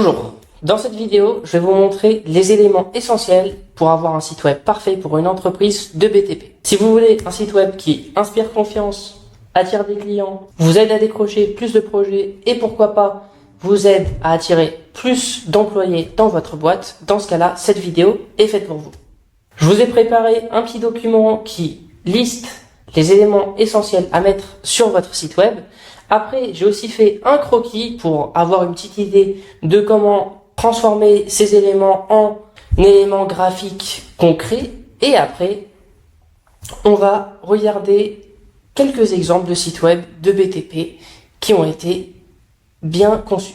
Bonjour, dans cette vidéo, je vais vous montrer les éléments essentiels pour avoir un site web parfait pour une entreprise de BTP. Si vous voulez un site web qui inspire confiance, attire des clients, vous aide à décrocher plus de projets et pourquoi pas vous aide à attirer plus d'employés dans votre boîte, dans ce cas-là, cette vidéo est faite pour vous. Je vous ai préparé un petit document qui liste les éléments essentiels à mettre sur votre site web. Après, j'ai aussi fait un croquis pour avoir une petite idée de comment transformer ces éléments en éléments graphiques concrets. Et après, on va regarder quelques exemples de sites web de BTP qui ont été bien conçus.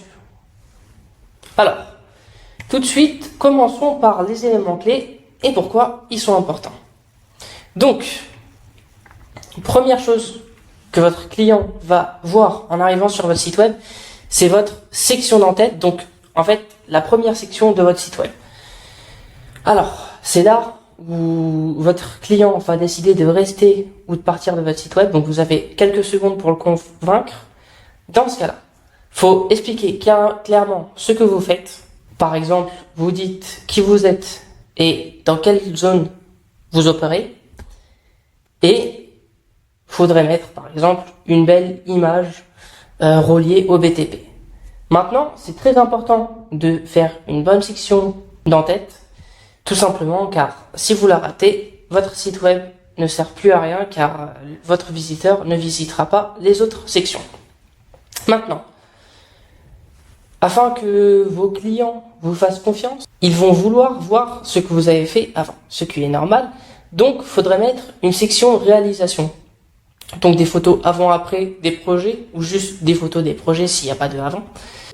Alors, tout de suite, commençons par les éléments clés et pourquoi ils sont importants. Donc, première chose que votre client va voir en arrivant sur votre site web, c'est votre section d'entête, donc en fait la première section de votre site web. Alors, c'est là où votre client va décider de rester ou de partir de votre site web, donc vous avez quelques secondes pour le convaincre. Dans ce cas-là, il faut expliquer clairement ce que vous faites. Par exemple, vous dites qui vous êtes et dans quelle zone vous opérez. Et faudrait mettre, par exemple, une belle image reliée au BTP. Maintenant, c'est très important de faire une bonne section d'entête, tout simplement car si vous la ratez, votre site web ne sert plus à rien car votre visiteur ne visitera pas les autres sections. Maintenant, afin que vos clients vous fassent confiance, ils vont vouloir voir ce que vous avez fait avant, ce qui est normal. Donc, il faudrait mettre une section réalisation. Donc des photos avant-après des projets ou juste des photos des projets s'il n'y a pas de avant.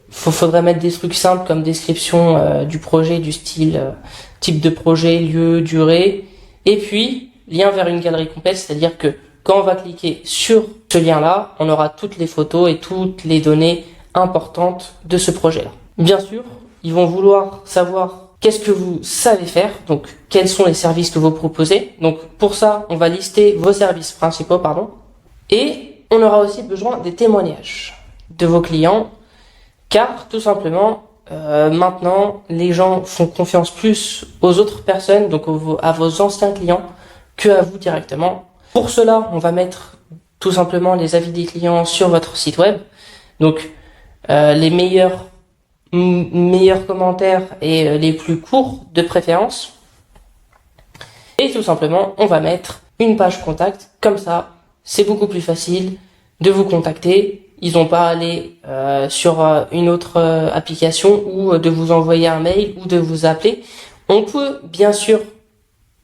Faudrait mettre des trucs simples comme description du projet, du style, type de projet, lieu, durée. Et puis, lien vers une galerie complète, c'est-à-dire que quand on va cliquer sur ce lien-là, on aura toutes les photos et toutes les données importantes de ce projet-là. Bien sûr, ils vont vouloir savoir qu'est-ce que vous savez faire, donc quels sont les services que vous proposez. Donc pour ça, on va lister vos services principaux, et on aura aussi besoin des témoignages de vos clients, car tout simplement, maintenant, les gens font confiance plus aux autres personnes, donc à vos anciens clients, que à vous directement. Pour cela, on va mettre tout simplement les avis des clients sur votre site web, donc les meilleurs commentaires et les plus courts de préférence. Et tout simplement, on va mettre une page contact. Comme ça, c'est beaucoup plus facile de vous contacter. Ils n'ont pas à aller sur une autre application ou de vous envoyer un mail ou de vous appeler. On peut bien sûr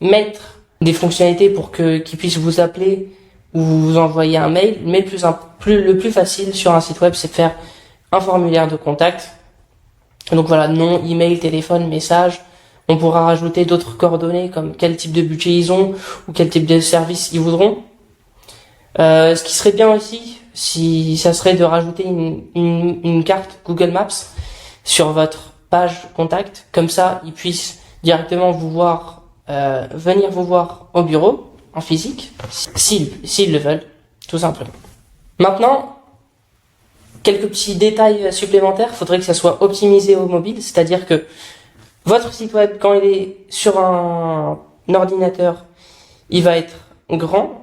mettre des fonctionnalités pour qu'ils puissent vous appeler ou vous envoyer un mail. Mais le plus facile sur un site web, c'est de faire un formulaire de contact. Donc voilà, nom, email, téléphone, message. On pourra rajouter d'autres coordonnées comme quel type de budget ils ont ou quel type de service ils voudront. Ce qui serait bien aussi, si ça serait de rajouter une carte Google Maps sur votre page contact. Comme ça, ils puissent directement vous voir, venir vous voir au bureau, en physique, s'ils le veulent, tout simplement. Maintenant, quelques petits détails supplémentaires, il faudrait que ça soit optimisé au mobile, c'est-à-dire que votre site web, quand il est sur un ordinateur, il va être grand,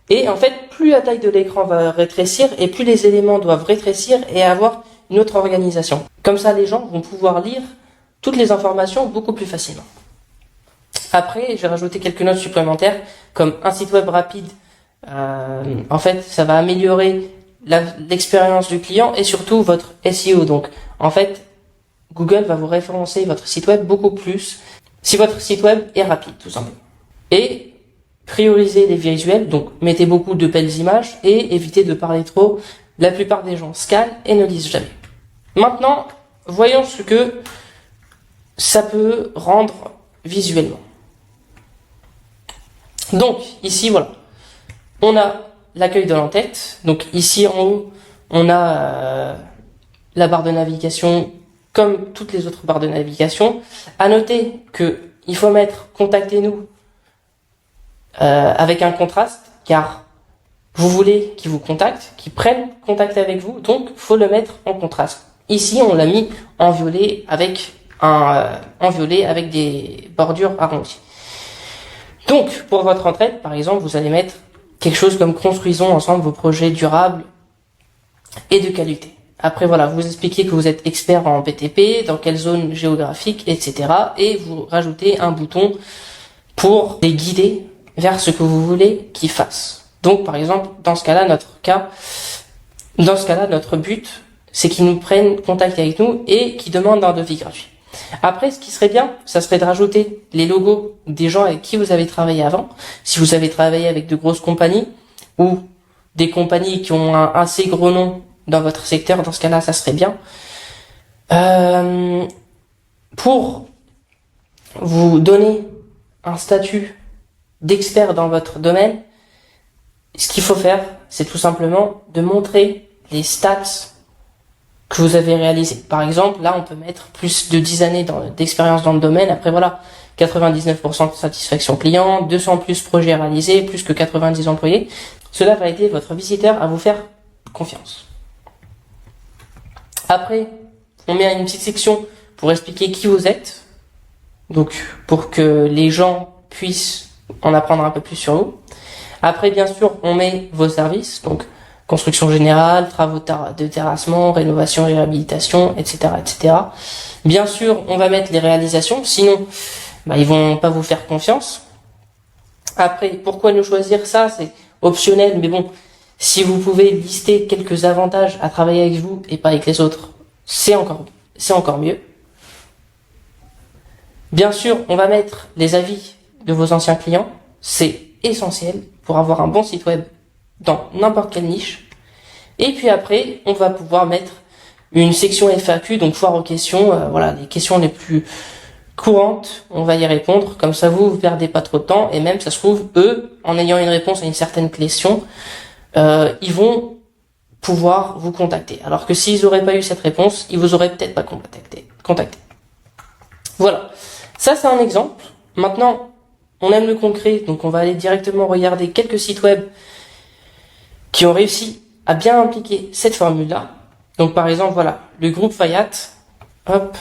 et en fait, plus la taille de l'écran va rétrécir, et plus les éléments doivent rétrécir et avoir une autre organisation. Comme ça, les gens vont pouvoir lire toutes les informations beaucoup plus facilement. Après, j'ai rajouté quelques notes supplémentaires, comme un site web rapide. En fait, ça va améliorer l'expérience du client et surtout votre SEO. Donc, en fait, Google va vous référencer votre site web beaucoup plus si votre site web est rapide, tout simplement. Et priorisez les visuels, donc mettez beaucoup de belles images et évitez de parler trop. La plupart des gens se calent et ne lisent jamais. Maintenant, voyons ce que ça peut rendre visuellement. Donc, ici, voilà. On a l'accueil de l'entête. Donc ici en haut, on a la barre de navigation comme toutes les autres barres de navigation. À noter que il faut mettre contactez-nous avec un contraste, car vous voulez qu'ils vous contactent, qu'ils prennent contact avec vous, donc faut le mettre en contraste. Ici, on l'a mis en violet avec des bordures arrondies. Donc, pour votre entraide, par exemple, vous allez mettre quelque chose comme construisons ensemble vos projets durables et de qualité. Après, voilà, vous expliquez que vous êtes expert en BTP, dans quelle zone géographique, etc. Et vous rajoutez un bouton pour les guider vers ce que vous voulez qu'ils fassent. Donc, par exemple, dans ce cas-là, notre but, c'est qu'ils nous prennent contact avec nous et qu'ils demandent un devis gratuit. Après, ce qui serait bien, ça serait de rajouter les logos des gens avec qui vous avez travaillé avant. Si vous avez travaillé avec de grosses compagnies ou des compagnies qui ont un assez gros nom dans votre secteur, dans ce cas-là, ça serait bien. Pour vous donner un statut d'expert dans votre domaine, ce qu'il faut faire, c'est tout simplement de montrer les stats que vous avez réalisé. Par exemple, là, on peut mettre plus de 10 années d'expérience dans le domaine. Après, voilà, 99% de satisfaction client, 200 plus projets réalisés, plus que 90 employés. Cela va aider votre visiteur à vous faire confiance. Après, on met une petite section pour expliquer qui vous êtes. Donc, pour que les gens puissent en apprendre un peu plus sur vous. Après, bien sûr, on met vos services. Donc, construction générale, travaux de terrassement, rénovation et réhabilitation, etc., etc. Bien sûr, on va mettre les réalisations, sinon, ils vont pas vous faire confiance. Après, pourquoi nous choisir ça? C'est optionnel, mais bon, si vous pouvez lister quelques avantages à travailler avec vous et pas avec les autres, c'est encore mieux. Bien sûr, on va mettre les avis de vos anciens clients. C'est essentiel pour avoir un bon site web dans n'importe quelle niche. Et puis après, on va pouvoir mettre une section FAQ, donc foire aux questions. Voilà, les questions les plus courantes, on va y répondre. Comme ça, vous perdez pas trop de temps. Et même, ça se trouve, eux, en ayant une réponse à une certaine question, ils vont pouvoir vous contacter. Alors que s'ils n'auraient pas eu cette réponse, ils vous auraient peut-être pas contacté. Voilà. Ça, c'est un exemple. Maintenant, on aime le concret, donc on va aller directement regarder quelques sites web qui ont réussi à bien impliquer cette formule-là. Donc par exemple, voilà, le groupe Fayat. Hop.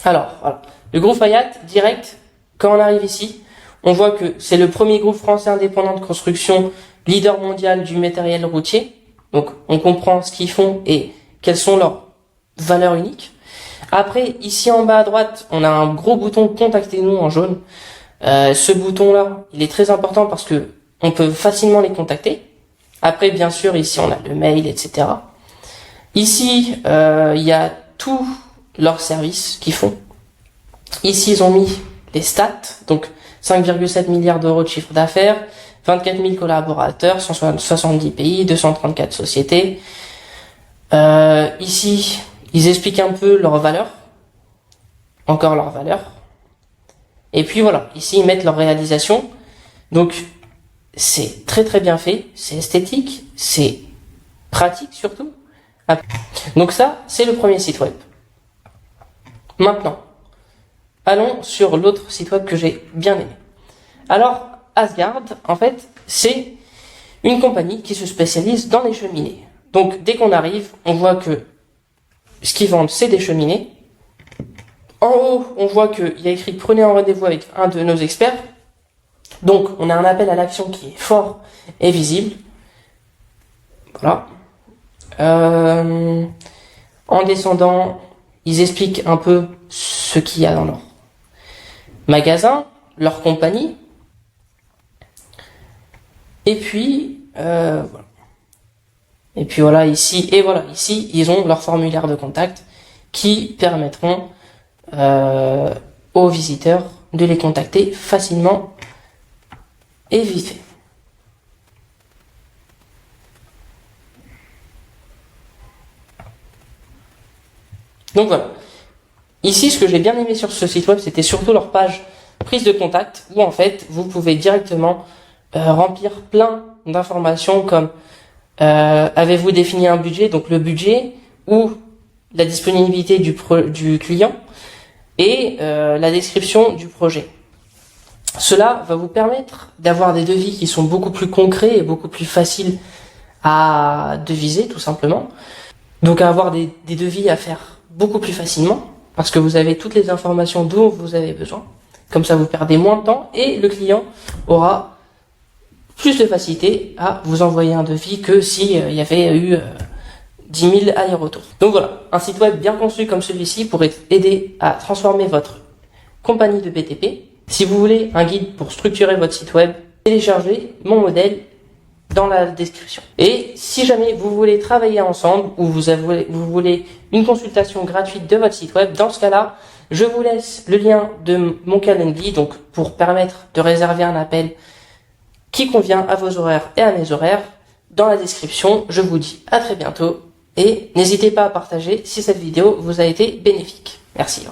Alors, voilà. Le groupe Fayat, direct, quand on arrive ici, on voit que c'est le premier groupe français indépendant de construction, leader mondial du matériel routier. Donc on comprend ce qu'ils font et quelles sont leurs valeurs uniques. Après, ici en bas à droite, on a un gros bouton Contactez-nous en jaune. Ce bouton-là, il est très important parce que on peut facilement les contacter. Après, bien sûr, ici on a le mail, etc. Ici, il y a tous leurs services qu'ils font. Ici, ils ont mis les stats, donc 5,7 milliards d'euros de chiffre d'affaires, 24 000 collaborateurs, 170 pays, 234 sociétés. Ici, ils expliquent un peu leurs valeurs, encore leurs valeurs. Et puis voilà, ici ils mettent leur réalisation. Donc c'est très très bien fait, c'est esthétique, c'est pratique surtout. Donc ça, c'est le premier site web. Maintenant, allons sur l'autre site web que j'ai bien aimé. Alors, Asgard, en fait, c'est une compagnie qui se spécialise dans les cheminées. Donc dès qu'on arrive, on voit que ce qu'ils vendent, c'est des cheminées. En haut, on voit qu'il y a écrit « Prenez un rendez-vous avec un de nos experts ». Donc, on a un appel à l'action qui est fort et visible. Voilà. En descendant, ils expliquent un peu ce qu'il y a dans leur magasin, leur compagnie. Et puis, voilà. Et puis voilà, ici, ils ont leur formulaire de contact qui permettront aux visiteurs de les contacter facilement et vite fait. Donc voilà. Ici, ce que j'ai bien aimé sur ce site web, c'était surtout leur page prise de contact, où en fait, vous pouvez directement remplir plein d'informations comme avez-vous défini un budget, donc le budget ou la disponibilité du client et la description du projet. Cela va vous permettre d'avoir des devis qui sont beaucoup plus concrets et beaucoup plus faciles à deviser, tout simplement. Donc à avoir des devis à faire beaucoup plus facilement, parce que vous avez toutes les informations dont vous avez besoin. Comme ça, vous perdez moins de temps et le client aura plus de facilité à vous envoyer un devis que si il y avait eu 10 000 allers-retours. Donc voilà, un site web bien conçu comme celui-ci pourrait aider à transformer votre compagnie de BTP. Si vous voulez un guide pour structurer votre site web, téléchargez mon modèle dans la description. Et si jamais vous voulez travailler ensemble ou vous voulez une consultation gratuite de votre site web, dans ce cas-là, je vous laisse le lien de mon Calendly, donc pour permettre de réserver un appel qui convient à vos horaires et à mes horaires dans la description. Je vous dis à très bientôt et n'hésitez pas à partager si cette vidéo vous a été bénéfique. Merci.